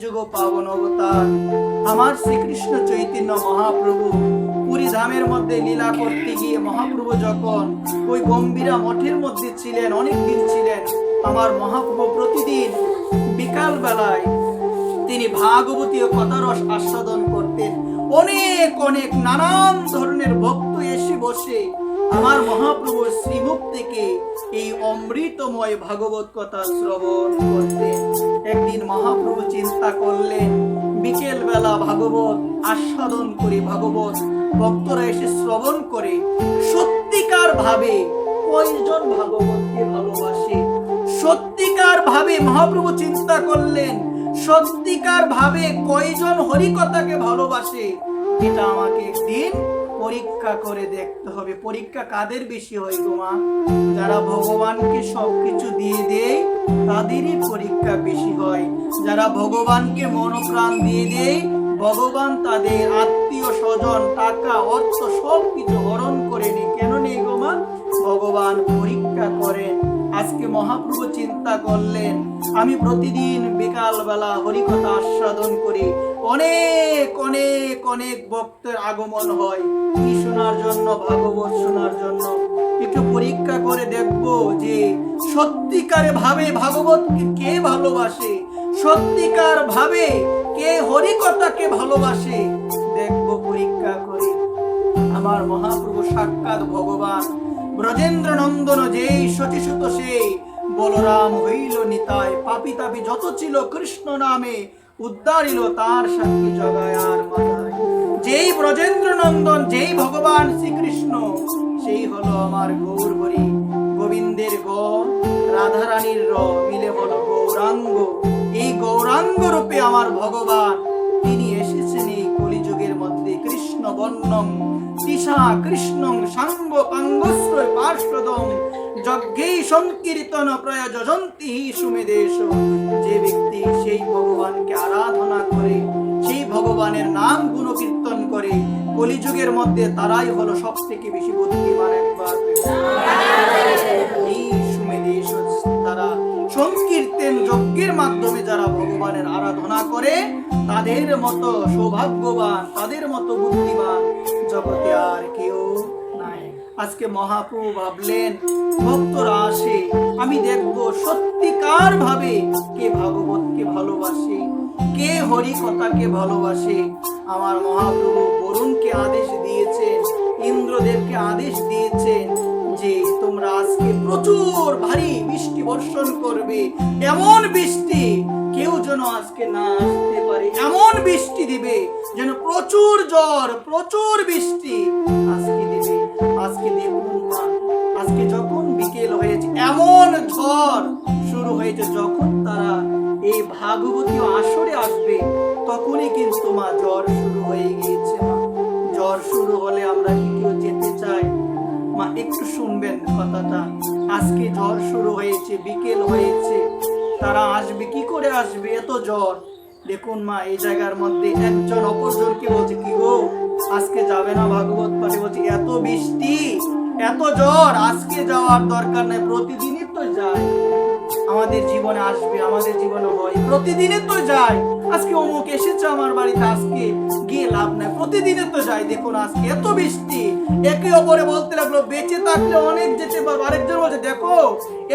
যুগ পাবন অবতার আমার শ্রীকৃষ্ণ চৈতন্য মহাপ্রভু পুরী ধামের মধ্যে লীলা করতে গিয়ে মহাপ্রভু যখন ওই গম্ভীরা মঠের মধ্যে ছিলেন, অনেক দিন ছিলেন, আমার মহাপ্রভু প্রতিদিন বিকাল বেলায় তিনি ভাগবতীয় কথারস আস্বাদন করতেন। অনেক অনেক নানান ধরনের ভক্ত এসে বসে আমার মহাপ্রভুর শ্রীমুখ থেকে এই অমৃতময় ভাগবত কথা শ্রবণ করতেন। একদিন মহাপ্রভু চিন্তা করলেন, বিকেল বেলা ভাগবত আস্বাদন করে, ভাগবত ভক্তরা এসে শ্রবণ করে, সত্যিকার ভাবে কয়জন ভাগবতকে ভালোবাসে? সত্যিকার ভাবে মহাপ্রভু চিন্তা করলেন, সত্যিকার ভাবে কয়জন হরিকথাকে ভালোবাসে? এটা আমাকে একদিন পরীক্ষা করে দেখতে হবে। পরীক্ষা কাদের বেশি হয় গো মা? যারা ভগবানকে সবকিছু দিয়ে দেয় তাদেরই পরীক্ষা বেশি হয়। যারা ভগবানকে মনপ্রাণ দিয়ে দেয়, ভগবান তাদের আত্মীয় স্বজন, টাকা, অর্থ সবকিছু হরণ করে নেই। কেন নেই গো মা? ভগবান পরীক্ষা করেন। আজকে মহাপ্রভু চিন্তা করলেন, আমি প্রতিদিন বিকাল বেলা হরিকথা আস্বাদন করি, অনেক অনেক অনেক ভক্তের আগমন হয় কি শোনার জন্য? ভাগবত শোনার জন্য। একটু পরীক্ষা করে দেখব যে সত্যিকারে ভাবে ভাগবতকে কে ভালোবাসে, সত্যিকার ভাবে কে হরিকথাকে ভালোবাসে। দেখব পরীক্ষা করে। আমার মহাপ্রভু সাক্ষাৎ ভগবান ব্রজেন্দ্র নন্দন, যেই সচিসুত সেই বলরাম হইল নিতাই, পাপি তাপি যত ছিল কৃষ্ণ নামে উদ্ধারিল তার সাক্ষী জগায় আর মাথায়। যেই ব্রজেন্দ্র নন্দন, যেই ভগবান শ্রীকৃষ্ণ, সেই হলো আমার গৌর হরি। গোবিন্দের গ, রাধারানীর র মিলে হলো গৌরাঙ্গ। এই গৌরাঙ্গ রূপে আমার ভগবান তিনি এসেছেন এই কলিযুগের মধ্যে। কৃষ্ণ বর্ণম তিসা কৃষ্ণং সাঙ্গ পাঙ্গশ্রয় পার্শ্বদম যজ্ঞেই সংকীর্তন প্রয় যজন্তি সুমেদেশ। যে ব্যক্তি সেই ভগবানকে আরাধনা করে, সেই ভগবানের নাম গুণ কীর্তন করে, কলিযুগের মধ্যে তারাই হলো সব থেকে বেশি বুদ্ধিমান। একবার এই সুমেদেশ, তারা সংকীর্তন যজ্ঞের মাধ্যমে যারা ভগবানের আরাধনা করে, তাদের মতো সৌভাগ্যবান, তাদের মতো বুদ্ধিমান জগতে আর কেউ নাই। আজকে মহাপ্রভু ভাবলেন, ভক্তরা আসে, আমি দেখব সত্যিকার ভাবে কে ভাগবতকে ভালোবাসে, কে হরি কথাকে ভালোবাসে। আমার মহাপ্রভু বরুণকে আদেশ দিয়েছেন, ইন্দ্রদেবকে আদেশ দিয়েছেন যে তোমরা আজকে প্রচুর ভারী বৃষ্টি বর্ষণ করবে। এমন বৃষ্টি কেউ যেন আজকে না আসতে পারে, এমন বৃষ্টি দিবে যেন প্রচুর ঝড়, প্রচুর বৃষ্টি আজকে দিবে। আজকে দেখুন মা, আজকে যখন বিকেল হয়েছে, এমন ঝড় শুরু হয়েছে, যখন তারা এই ভাগবতীয় আসরে আসবে তখনই কিন্তু মা ঝড় শুরু হয়ে গিয়েছে। মা, ঝড় শুরু হলে আমরা কি কেউ যেতে চাই? মা একটু শুনবেন কথাটা। আজকে ঝড় শুরু হয়েছে, বিকেল হয়েছে, তারা আসবে কি করে আসবে? এত ঝড়। দেখুন মা, এই জায়গার মধ্যে একজন অপরজনকে বলছে, কি গো আজকে যাবে না ভাগবত পাঠে? বলছে এত বৃষ্টি, এত ঝড়, আজকে যাওয়ার দরকার নাই, প্রতিদিনই তো যায়। আমাদের জীবনে আসবে, আমাদের জীবনে হয়, প্রতিদিনই তো যায়। আজকে অমুক এসেছে আমার বাড়িতে, আজকে গিয়ে লাভ নাই, প্রতিদিনই তো যায়। দেখুন আজকে এত বৃষ্টি। একে অপরে বলতে লাগলো, বেঁচে থাকলে অনেক যেতে পারবো। আরেকজন বলছে, দেখো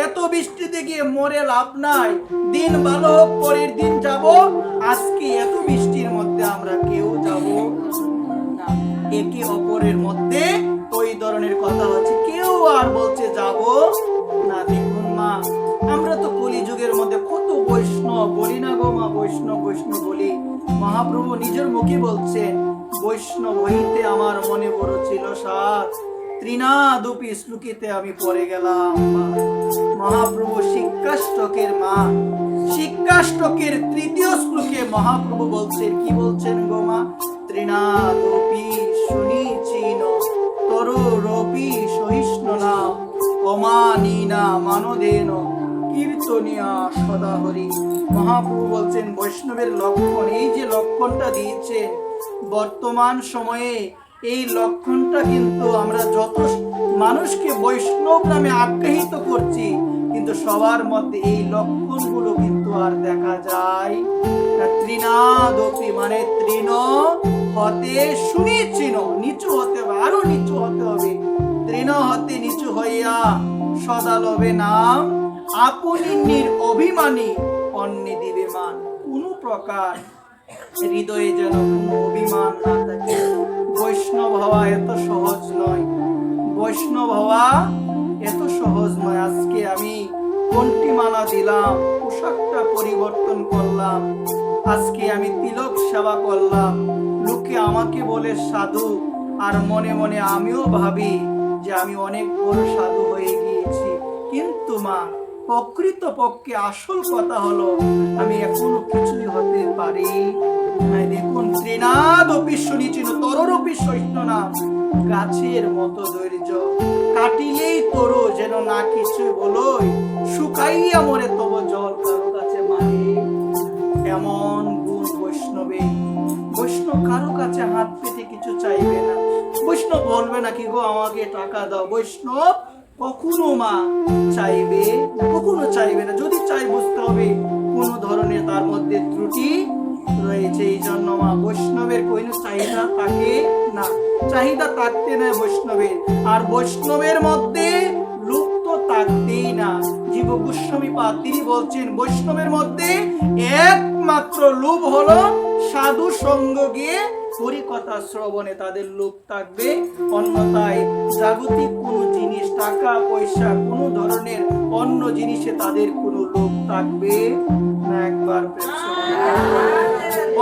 এত বৃষ্টিতে গিয়ে মরে লাভ নাই, দিন ভালো হোক, পরের দিন যাব, আজকে এত বৃষ্টির মধ্যে আমরা কেউ যাব না। একে অপরের মধ্যে ওই ধরনের কথা হচ্ছে, কেউ আর বলছে যাব না। দেখুন মা, আমরা তো কলিযুগের মধ্যে কত বৈষ্ণব বলি না গো মা, বৈষ্ণব বৈষ্ণব বলি। মহাপ্রভু নিজের মুখে বলছেন, বৈষ্ণব হইতে আমার মনে বড় ছিল সাধ, ত্রিনাদুপি শ্লোকিতে আমি পড়ে গেলাম। মহাপ্রভু শিক্ষাষ্টকের মা, শিক্ষাষ্টকের তৃতীয় শ্লোকে মহাপ্রভু বলছেন, কি বলছেন গো মা? ত্রিনাদুপি শুনিচিন তরুরপি সহিষ্ণু না অমানিনা মানদেন কীর্তনিয়া সদা হরি। মহাপ্রভু বলছেন বৈষ্ণবের লক্ষণ, এই যে লক্ষণটা দিয়েছেন বর্তমান সময়ে, এই লক্ষণটা কিন্তু আমরা যত মানুষকে বৈষ্ণব নামে আখ্যায়িত করছি, কিন্তু সবার মধ্যে এই লক্ষণগুলো কিন্তু আর দেখা যায় তৃণাদপি মানে তৃণ হতে সুনিচীন, নিচু হতে হবে, আরো নিচু হতে হবে। তৃণ হতে নিচু হইয়া সদা লবে নাম, আপনি অভিমানী অন্যে দিবে মান। কোন প্রকার হৃদয়ে যেন কোনো অভিমান না থাকে। বৈষ্ণব হওয়া এত সহজ নয়, বৈষ্ণব হওয়া এত সহজ নয়। আজকে আমি কোনটি মালা দিলাম, পোশাকটা পরিবর্তন করলাম, আজকে আমি তিলক সেবা করলাম, লোকে আমাকে বলে সাধু, আর মনে মনে আমিও ভাবি যে আমি অনেক বড় সাধু হয়ে গিয়েছি। কিন্তু মা, প্রকৃত পক্ষে আসল কথা হলো আমি এখনো কিছুই হতে পারি নাই। দেখুন, তৃণাদপি সুনিচীন তরোরপি সহিষ্ণুনা, গাছের মতো ধৈর্য, কাটিলেই তরু যেন না কিছু বলোই, শুকাইয়া মরে তব জল কারো কাছে মানে। এমন গুণ বৈষ্ণবে। বৈষ্ণব কারো কাছে হাত পেতে কিছু চাইবে না। বৈষ্ণব বলবে না কি গো আমাকে টাকা দাও, বৈষ্ণব কখনো মা চাইবে, কখনো চাইবে না। যদি চাই বুঝতে হবে কোন ধরনের তার মধ্যে ত্রুটি রয়েছে। এই জন্য মা, বৈষ্ণবের কোনো চাহিদা থাকে না, চাহিদা থাকতে না বৈষ্ণবের। আর বৈষ্ণবের মধ্যে লোক তো থাকতেই না। জীব গোস্বামী পাদ তিনি বলছেন, বৈষ্ণবের মধ্যে একমাত্র লোভ হলো সাধু সঙ্গ গিয়ে হরিকথা শ্রবণে তাদের লোভ থাকবে। অন্যথায় জাগতিক কোনো জিনিস, টাকা পয়সা, কোনো ধরনের অন্য জিনিসে তাদের কোনো লোভ থাকবে না। একবার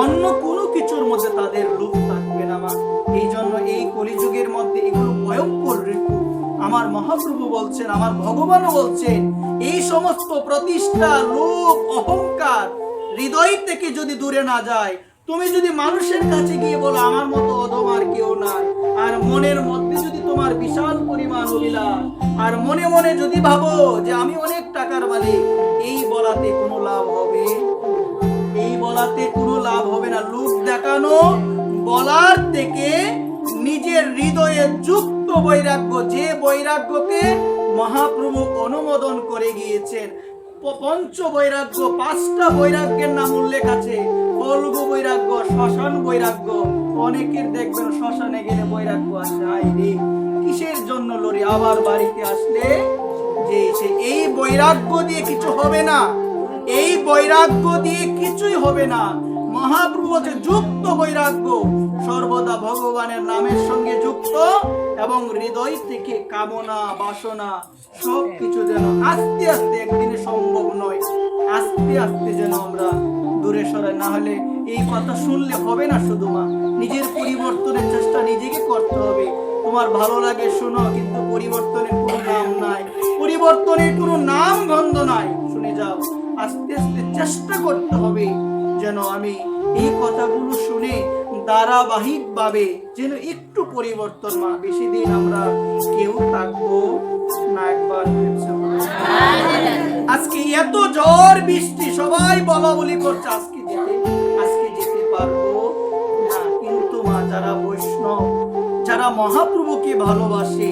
অন্য কোনো কিছুর মধ্যে তাদের লোভ থাকবে না মা। এই জন্য এই কলিযুগের মধ্যে এগুলো ভয়ঙ্কর ঋতু। আমার মহাপ্রভু বলছেন, আমার ভগবানও বলছেন, এই সমস্ত প্রতিষ্ঠা, লোভ, অহংকার হৃদয় থেকে যদি দূরে না যায়, তুমি যদি মানুষের কাছে গিয়ে বলো আমার মতো অধম আর কেউ নাই, আর মনের মধ্যে যদি তোমার বিশাল পরিমাণ অভিলাষ, আর মনে মনে যদি ভাবো যে আমি অনেক টাকার মালিক, এই বলাতে কোনো লাভ হবে? এই বলাতে কোনো লাভ হবে না। লোক দেখানো বলার থেকে নিজের হৃদয়ে যুক্ত বৈরাগ্য, যে বৈরাগ্যকে মহাপ্রভু অনুমোদন করে গিয়েছেন। পঞ্চ বৈরাগ্য, 5টা বৈরাগ্যের নাম উল্লেখ আছে। ফলগু বৈরাগ্য, শ্মশান বৈরাগ্য। অনেকের দেখবেন শ্মশানে গেলে বৈরাগ্য আসে, আই রে কিসের জন্য লড়ি, আবার বাড়িতে আসলে যে এই বৈরাগ্য দিয়ে কিছু হবে না, এই বৈরাগ্য দিয়ে কিছুই হবে না। মহাপ্রভু বলছে যুক্ত বৈরাগ্য, সর্বদা ভগবানের নামের সঙ্গে যুক্ত, এবং হৃদয় থেকে কামনা বাসনা সবকিছু যেন আস্তে আস্তে, একদিনে সম্ভব নয়, আস্তে আস্তে যেন আমরা দূরে সরাই। না হলে এই কথা শুনলে হবে না। শুধু মা, নিজের পরিবর্তনের চেষ্টা নিজেকে করতে হবে। তোমার ভালো লাগে শোনো, কিন্তু পরিবর্তনের কোনো নাম নাই, পরিবর্তনের কোনো নাম গন্ধ নাই। শুনে যাও, আস্তে আস্তে চেষ্টা করতে হবে যেন আমি এই কথাগুলো শুনে ধারাবাহিক ভাবে যেন একটু পরিবর্তন। মা, বেশি দিন আমরা কেউ থাকবো না। একবার আজকে এত ঝড় বৃষ্টি, সবাই বলা বলি করছে আজকে যেতে পারবো না। কিন্তু মা, যারা বৈষ্ণব, যারা মহাপ্রভুকে ভালোবাসে,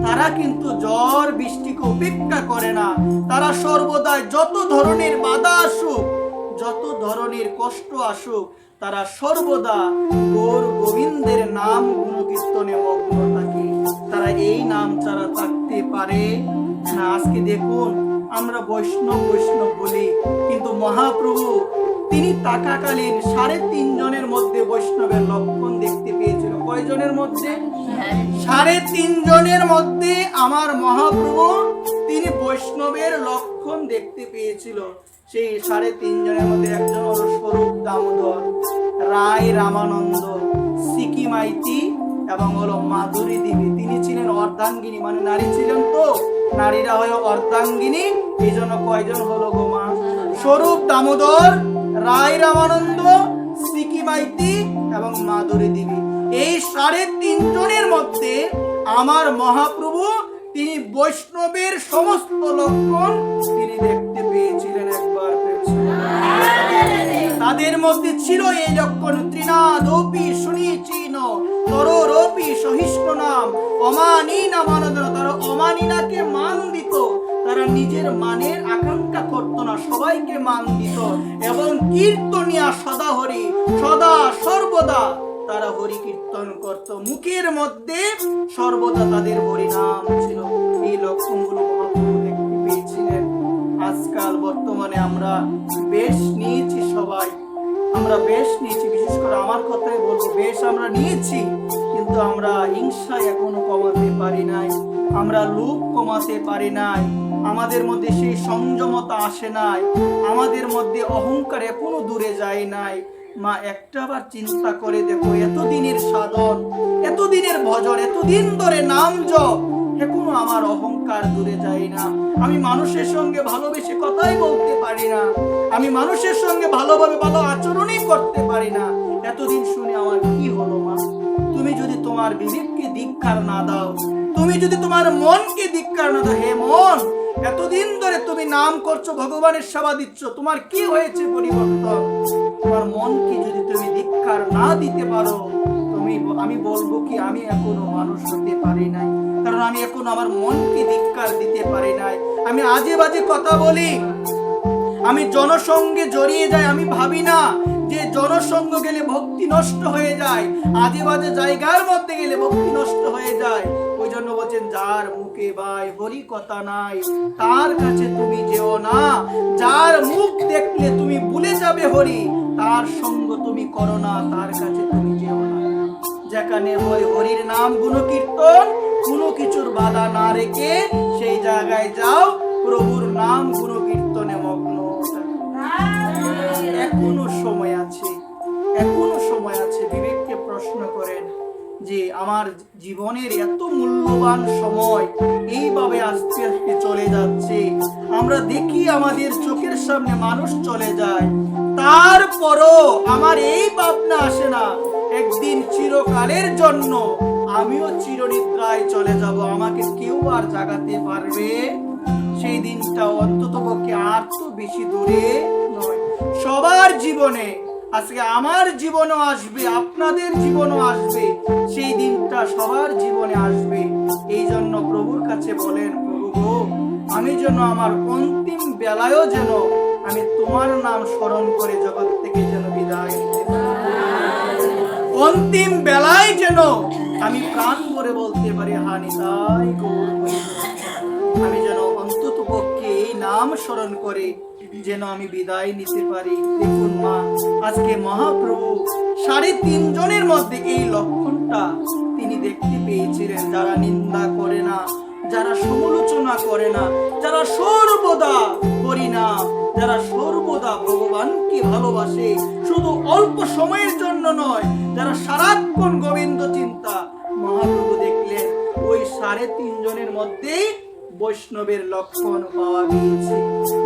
তারা কিন্তু ঝড় বৃষ্টিকে উপেক্ষা করে না। তারা সর্বদাই যত ধরনের বাধা আসুক, যত ধরনের কষ্ট আসুক, তারা সর্বদা গৌর গোবিন্দের নাম গুণকীর্তনে মগ্ন থাকে। তারা এই নাম ছাড়া থাকতে পারে না। আজকে দেখুন, আমরা বৈষ্ণব বৈষ্ণব বলি, কিন্তু মহাপ্রভু তিনি থাকাকালীন 3.5 জনের মধ্যে বৈষ্ণবের লক্ষণ দেখতে পেয়েছিল। কয়জনের মধ্যে? 3.5 জনের মধ্যে আমার মহাপ্রভু তিনি বৈষ্ণবের লক্ষণ দেখতে পেয়েছিল। সেই 3.5 জনের মধ্যে একজন হলো স্বরূপ দামোদর, রায় রামানন্দ, সিকি মাইতি এবং হলো মাধুরী দেবী। তিনি ছিলেন অর্ধাঙ্গিনী, মানে নারী ছিলেন, তো নারীরা হলো অর্ধাঙ্গিনী। এই জন্য কয়জন হলো গো মা? স্বরূপ দামোদর, রায় রামানন্দ, সিকি মাইতি এবং মাধুরী দেবী। এই 3.5 জনের মধ্যে আমার মহাপ্রভু তিনি বৈষ্ণবের সমস্ত লক্ষণ তিনি দেখতে পেয়েছিলেন। একবার তাদের মধ্যে ছিল এই লক্ষণ, তৃণাদপি সুনিচীন তরোরপি সহিষ্ণুনাম অমানিনা মানদন। তারা অমানিনাকে মান দিত, তারা নিজের মানের আকাঙ্ক্ষা করত না, সবাইকে মান দিত এবং কীর্তনিয়া সদা হরি, সদা সর্বদা তারা হরি কীর্তন করত, মুখের মধ্যে সর্বদা তাদের হরি নাম ছিল। এই লক্ষণগুলো মহাপ্রভু দেখতে পেয়েছিলেন। আজকাল বর্তমানে আমরা বেশ নিয়েছি, সবাই আমরা বেশ নিয়েছি, বিশেষ করে আমার কথাই বলবো, বেশ আমরা নিয়েছি, কিন্তু আমরা হিংসা এখনো কমাতে পারি নাই, আমরা লোভ কমাতে পারি নাই, আমাদের মধ্যে সেই সংযমতা আসে নাই, আমাদের মধ্যে অহংকার এখনো দূরে যায় নাই। মা একটাবার চিন্তা করে দেখো, এতদিনের সাধন, এতদিনের ভজন, এতদিন ধরে নাম জপ, এখনো আমার অহংকার দূরে যায় না। আমি মানুষের সঙ্গে ভালোবেসে কথাই বলতে পারি না, আমি মানুষের সঙ্গে ভালোভাবে ভালো আচরণই করতে পারি না। এতদিন শুনে আমার কি হলো মা? তুমি যদি তোমার বিবেককে ধিক্কার না দাও, তুমি যদি তোমার মনকে ধিক্কার না দাও, হে মন, এতদিন ধরে তুমি নাম করছো, ভগবানের সেবা দিচ্ছ, তোমার কি হয়েছে পরিবর্তন? তোমার মনকে যদি তুমি ধিক্কার না দিতে পারো, আমি বলবো কি আমি এখনো মানুষ হতে পারি নাই, কারণ আমি এখন আমার মনকে ধিক্কার দিতে পারি নাই। আমি আজে বাজে কথা বলি, আমি জনসঙ্গে জড়িয়ে যাই, আমি ভাবি না যে জনসঙ্গ গেলে ভক্তি নষ্ট হয়ে যায়, আজে বাজে জায়গার মধ্যে গেলে ভক্তি নষ্ট হয়ে যায়। ওই জন্য বলছেন, যার মুখে ভাই হরি কথা নাই তার কাছে তুমি যেও না, যার মুখ দেখলে তুমি ভুলে যাবে হরি, তার সঙ্গ তুমি করো না, তার কাছে তুমি যেও না। যেখানে হয় হরির নাম গুণ কীর্তন, কোনো কিছুর বাধা না রেখে সেই জায়গায় যাও, প্রভুর নাম গুণ কীর্তনে মগ্ন। এখনো সময় আছে, এখনো সময় আছে। বিবেককে প্রশ্ন করেন যে আমার জীবনের এত মূল্যবান সময় এইভাবে আস্তে আস্তে চলে যাচ্ছে, আমরা দেখি আমাদের চোখের সামনে মানুষ চলে যায়, তারপরও আমার এই ভাবনা আসে না একদিন চিরকালের জন্য আমিও চিরনিদ্রায় চলে যাব, আমাকে কেউ আর জাগাতে পারবে? সেই দিনটা অন্তত পক্ষে আর তো বেশি দূরে নয়, সবার জীবনে। আজকে আমার জীবনও আসবে, আপনাদের জীবনও আসবে, সেই দিনটা সবার জীবনে আসবে। এই জন্য প্রভুর কাছে বলেন, প্রভু গো, আমি যেন আমার অন্তিম বেলায়ও যেন আমি তোমার নাম স্মরণ করে জগৎ থেকে যেন বিদায় নিতে পারি, অন্তিম বেলায় যেন আমি প্রাণ ভরে বলতে পারি, হানিতাই গৌর, আমি যেন অন্তত পক্ষে এই নাম স্মরণ করে যেন আমি বিদায় নিতে পারি। দেখুন মা, আজকে মহাপ্রভু 3.5 জনের মধ্যে এই লক্ষণটা তিনি দেখতে পেয়েছিলেন। যারা নিন্দা করে না, যারা সমালোচনা করে না, যারা সর্বদা করি না, যারা সর্বদা ভগবানকে ভালোবাসে, শুধু অল্প সময়ের জন্য নয়, যারা সারাক্ষণ গোবিন্দ চিন্তা, মহাপ্রভু দেখলেন ওই 3.5 জনের মধ্যেই বৈষ্ণবের লক্ষণ পাওয়া গিয়েছে।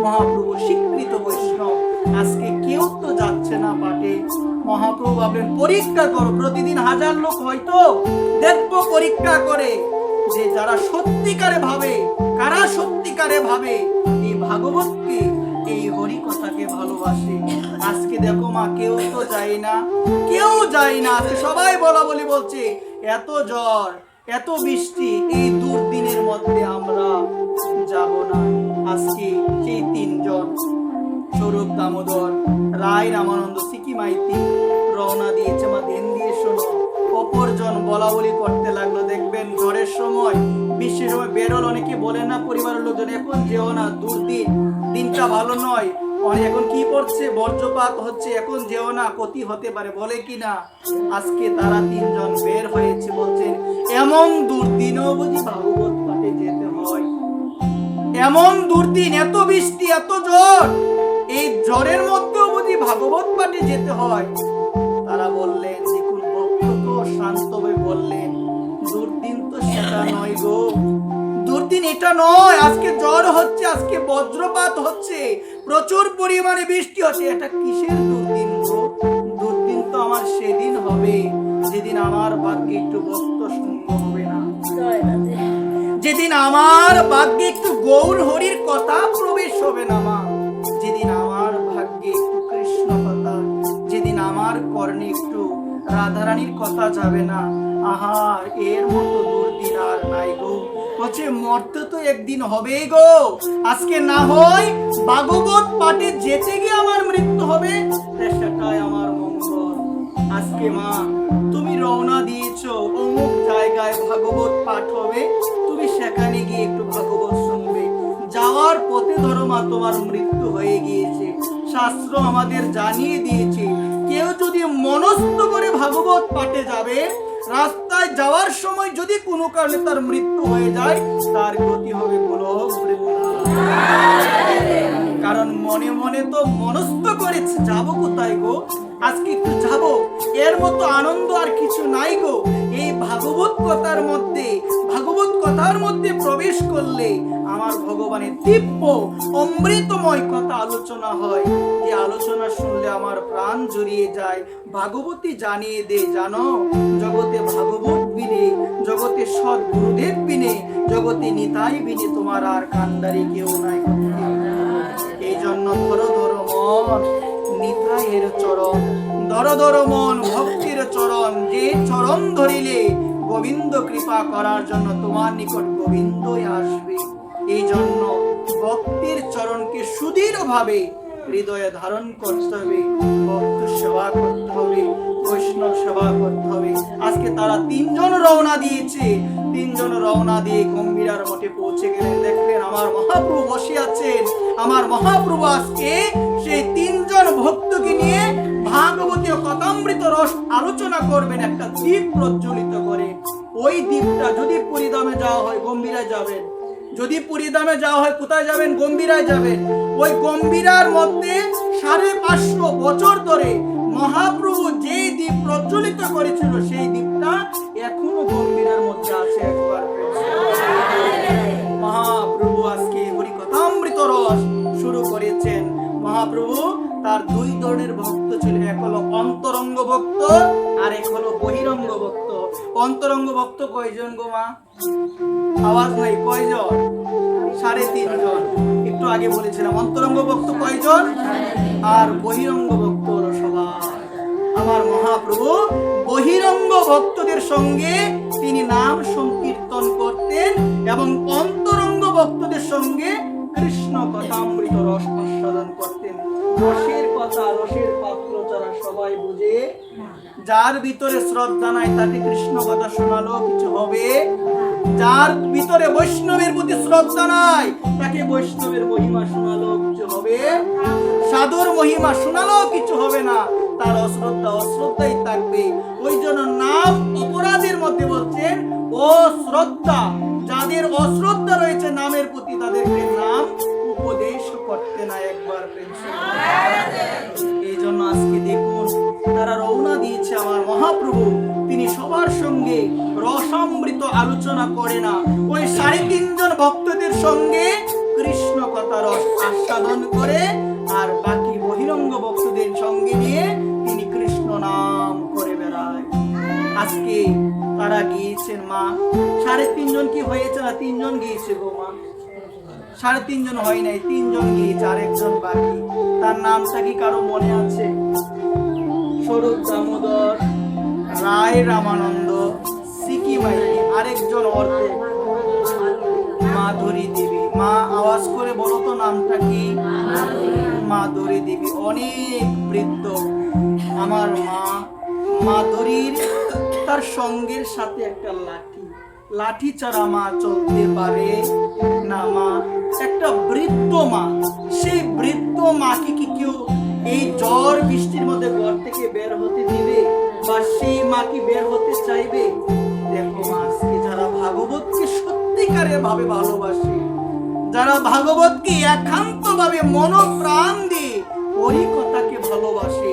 মহাপ্রভু স্বীকৃত বৈষ্ণব। আজকে কেউ তো যাচ্ছে না পাঠে। মহাপ্রভু ভাবলেন, পরীক্ষা করো, প্রতিদিন 1000 লোক হয়তো দেখবো, পরীক্ষা করে যে যারা সত্যিকারে ভাবে, কারা সত্যিকারে ভাবে এই ভাগবতকে, এই হরি কথাকে ভালোবাসে। আজকে দেখো মা, কেউ তো যায় না, কেউ যায় না। আজকে সবাই বলা বলি বলছে, এত জ্বর, এত বৃষ্টি, এই দুর্দিনের মধ্যে আমরা যাব না। আজকে সেই 3 জন, স্বরূপ দামোদর, রায় রামানন্দ, সিকি মাইতি রওনা দিয়েছে। মা ধ্যান দিয়ে শোনো, অপরজন বলা বলি করতে লাগলো। দেখবেন ঝড়ের সময়, বৃষ্টির সময় বেরোল, অনেকে বলে না পরিবারের লোকজন, এখন যেও না, দুর্দিন, দিনটা ভালো নয়, এখন কি পড়ছে, বজ্রপাত হচ্ছে, এখন যেও না, ক্ষতি হতে পারে, বলে কি না? আজকে তারা 3 জন বের হয়েছে, বলছেন এমন দুর্দিনও বুঝি ভাগবত পাঠে যেতে হয়? এমন দুর্দিন, এত বৃষ্টি, এত ঝড়, এই ঝড়ের মধ্যেও বুঝি ভাগবত পাঠে যেতে হয়? তারা বললেন, দেখুন ভক্ত তো শান্তভাবে বললেন, দুর্দিন তো সেটা নয় গো, দুর্দিন এটা নয়। আজকে ঝড় হচ্ছে, আজকে বজ্রপাত হচ্ছে, প্রচুর পরিমাণে বৃষ্টি হচ্ছে, এটা কিসের দুর্দিন গো? দুর্দিন তো আমার সেদিন হবে যেদিন আমার ভাগ্যে একটু ভক্ত সঙ্গ হবে না, যেদিন আমার ভাগ্যে একটু গৌর হরির কথা প্রবেশ হবে না মা, যেদিন আমার ভাগ্যে একটু কৃষ্ণ কথা, যেদিন আমার কর্ণে একটু রাধারানীর কথা যাবে না। আহা, এর মতো দুর্দিন আর নাই গো। বলছে মরতে তো একদিন হবেই গো, আজকে না হয় ভাগবত পাঠে যেতে গিয়ে আমার মৃত্যু হবে, সেটাই আমার মঙ্গল। আজকে মা তুমি রওনা দিয়েছো অমুক জায়গায় ভাগবত পাঠ হবে, তুমি সেখানে গিয়ে একটু ভাগবত শুনবে। যাওয়ার পথে ধরো মা তোমার মৃত্যু হয়ে গিয়েছে, শাস্ত্র আমাদের জানিয়ে দিয়েছে কেউ যদি মনস্থ করে ভাগবত পাঠে যাবে, রাস্তায় যাওয়ার সময় যদি কোনো কারণে তার মৃত্যু হয়ে যায়, তার গতি হবে গোলক বৃন্দাবন। কারণ মনে মনে তো মনস্থ করেছে যাবো কোথায় গো, আজকে একটু যাবো, এর মতো আনন্দ আর কিছু নাই গো। এই ভাগবত কথার মধ্যে প্রবেশ করলে আমার ভগবানের দিব্য অমৃতময় কথা আলোচনা হয়, যে আলোচনা শুনলে আমার প্রাণ জড়িয়ে যায়। ভাগবতী জানিয়ে দে, জানো জগতে ভাগবত বিনে, জগতে সদ্গুরুদেব বিনে, জগতে নিতাই বিনে তোমার আর কান্ডারি কেউ নাই। এই জন্য ধরো ধরো মন নিতাইয়ের চরণ, ধরো ধরো মন ভক্তির চরণ, যে চরণ ধরিলে গোবিন্দ কৃপা করার জন্য তোমার নিকট গোবিন্দই আসবে। এই জন্য ভক্তির চরণকে সুদৃঢ় ভাবে হৃদয়ে ধারণ করতে হবে, ভক্ত সেবা করতে হবে, বৈষ্ণব সেবা করতে হবে। আজকে তারা তিনজন রওনা দিয়েছে, তিনজন রওনা দিয়ে গম্ভীরার মঠে পৌঁছে গেলেন। দেখলেন আমার মহাপ্রভু বসে আছেন, আমার মহাপ্রভু আজকে সেই তিনজন ভক্তকে নিয়ে ভাগবতীয় কথামৃত রস আলোচনা করবেন, একটা দ্বীপ প্রজ্বলিত করে। ওই দ্বীপটা যদি পুরীধামে যাওয়া হয় গম্ভীরায় যাবেন, যদি পুরীধামে যাওয়া হয় কোথায় যাবেন? গম্ভীরায় যাবেন। ওই গম্ভীরার মধ্যে 550 বছর ধরে মহাপ্রভু যে দ্বীপ প্রজ্বলিত করেছিল, সেই দ্বীপটা এখনো গম্ভীরার মধ্যে আছে। একবার মহাপ্রভু আজকে হরি কথামৃত রস শুরু করেছেন। মহাপ্রভু তার দুই ধরনের ভক্ত ছিল, এক হলো অন্তরঙ্গ ভক্ত আর এক হলো বহিরঙ্গ ভক্ত। অন্তরঙ্গ ভক্ত কয়জন গো মা? আওয়াজ নাই, কয়জন? 3.5 জন। একটু আগে বলেছিলাম অন্তরঙ্গ ভক্ত কয়জন আর বহিরঙ্গ ভক্ত হলো সবাই। আমার মহাপ্রভু বহিরঙ্গ ভক্তদের সঙ্গে তিনি নাম সংকীর্তন করতেন এবং অন্তরঙ্গ ভক্তদের সঙ্গে কৃষ্ণ কথামৃত রস আস্বাদন করতেন। রসের কথা, রসের পাত্র যারা সবাই বুঝে, যার ভিতরে শ্রদ্ধা নাই তাকে কৃষ্ণ কথা শোনালো কিছু হবে, যার ভিতরে বৈষ্ণবের প্রতি শ্রদ্ধা নাই তাকে বৈষ্ণবের মহিমা শোনালো কিছু হবে, সাধুর মহিমা শোনালো কিছু হবে না, তার অশ্রদ্ধাই থাকবে। ওই জন্য নাম অপরাধের মধ্যে বলছেন ও শ্রদ্ধা, যাদের অশ্রদ্ধা রয়েছে নামের প্রতি তাদেরকে নাম উপদেশ করতে না। একবার এই জন্য আজকে দেখুন তারা রওনা দিয়েছে আমার মহাপ্রভু, তিনি সবার সঙ্গে রসামৃত আলোচনা করে না, ওই 3.5 জন ভক্তদের সঙ্গে কৃষ্ণ কথা রস আস্বাদন করে, আর বাকি বহিরঙ্গ ভক্তদের সঙ্গে নিয়ে তিনি কৃষ্ণ নাম করে বেড়ায়। আজকে তারা গিয়েছেন মা, 3.5 জন কি হয়েছে না? 3 জন গিয়েছে গো মা, 3.5 জন হয় নাই, 3 জন গিয়েছে, আরেকজন বাকি। তার নামটা কি কারো মনে আছে? স্বরূপ দামোদর, রায় রামানন্দ, সিকি মাইতি, আরেকজন অর্ধেক মাধুরী দেবী। মা আওয়াজ করে বলো তো নামটা কি? মাধুরী দেবী। অনেক বৃদ্ধ আমার মা। মাধুরীর তার সঙ্গের সাথে একটা লাঠি ছাড়া মা চলতে পারে না। মা একটা বৃদ্ধ মা, সেই বৃদ্ধ মাকে কি কেউ এই ঝড় বৃষ্টির মধ্যে ঘর থেকে বের হতে দিবে, বা সেই মা কি বের হতে চাইবে? দেখো মা, আজকে যারা ভাগবতকে সত্যিকারের ভাবে ভালোবাসে, যারা ভাগবতকে একান্ত ভাবে মন প্রাণ দিয়ে হরি কথাকে ভালোবাসে,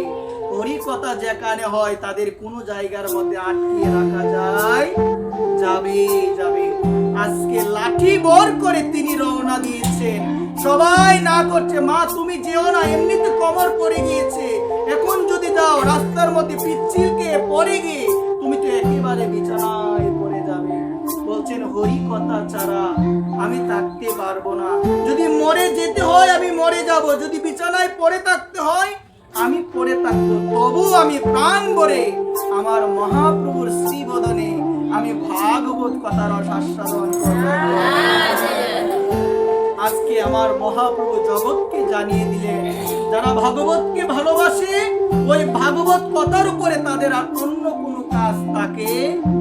হরি কথা যেখানে হয় তাদের কোনো জায়গার মধ্যে আটকিয়ে রাখা যাবে। আজকে লাঠি বর করে তিনি রওনা দিয়েছেন। সবাই না করছে, মা তুমি যেও না, এমনিতে কবর পড়ে গিয়েছে, এখন যদি যাও রাস্তার মধ্যে পিচ্ছিলকে পড়ে গিয়ে তুমি তো একেবারে বিছানায় পড়ে যাবে। বলছেন হরি কথা ছাড়া আমি থাকতে পারবো না, যদি মরে যেতে হয় আমি মরে যাব, যদি বিছানায় পড়ে থাকতে হয় আমি পড়ে থাকবো, তবু আমি প্রাণ ভরে আমার মহাপ্রভুর শ্রীবদনে আমি ভাগবত কথার আস্বাদন করব। আজকে আমার মহাপ্রভু জগৎকে জানিয়ে দিলেন, যারা ভাগবতকে ভালোবাসে ওই ভাগবত কথার উপরে তাদের আর অন্য কোনো কাজ থাকে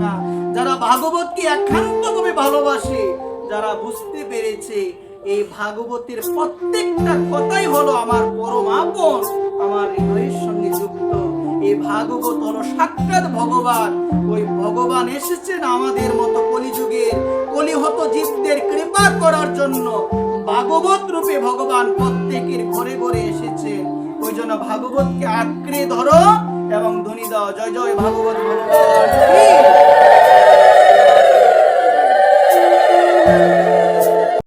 না। যারা ভাগবতকে একান্তভাবে ভালোবাসে, যারা বুঝতে পেরেছে এই ভাগবতের প্রত্যেকটা কথাই হলো আমার পরম আপন, আমার হৃদয়ের সঙ্গে যুক্ত। এই ভাগবত হলো সাক্ষাৎ ভগবান। ওই ভগবান এসেছেন আমাদের মতো কলিযুগের কলিহত জীবদের কৃপা করার জন্য। ভাগবত রূপে ভগবান প্রত্যেকের ঘরে ঘরে এসেছেন। ওই জন্য ভাগবতকে আঁকড়ে ধরো এবং ধ্বনি দাও, জয় জয় ভাগবত ভগবান।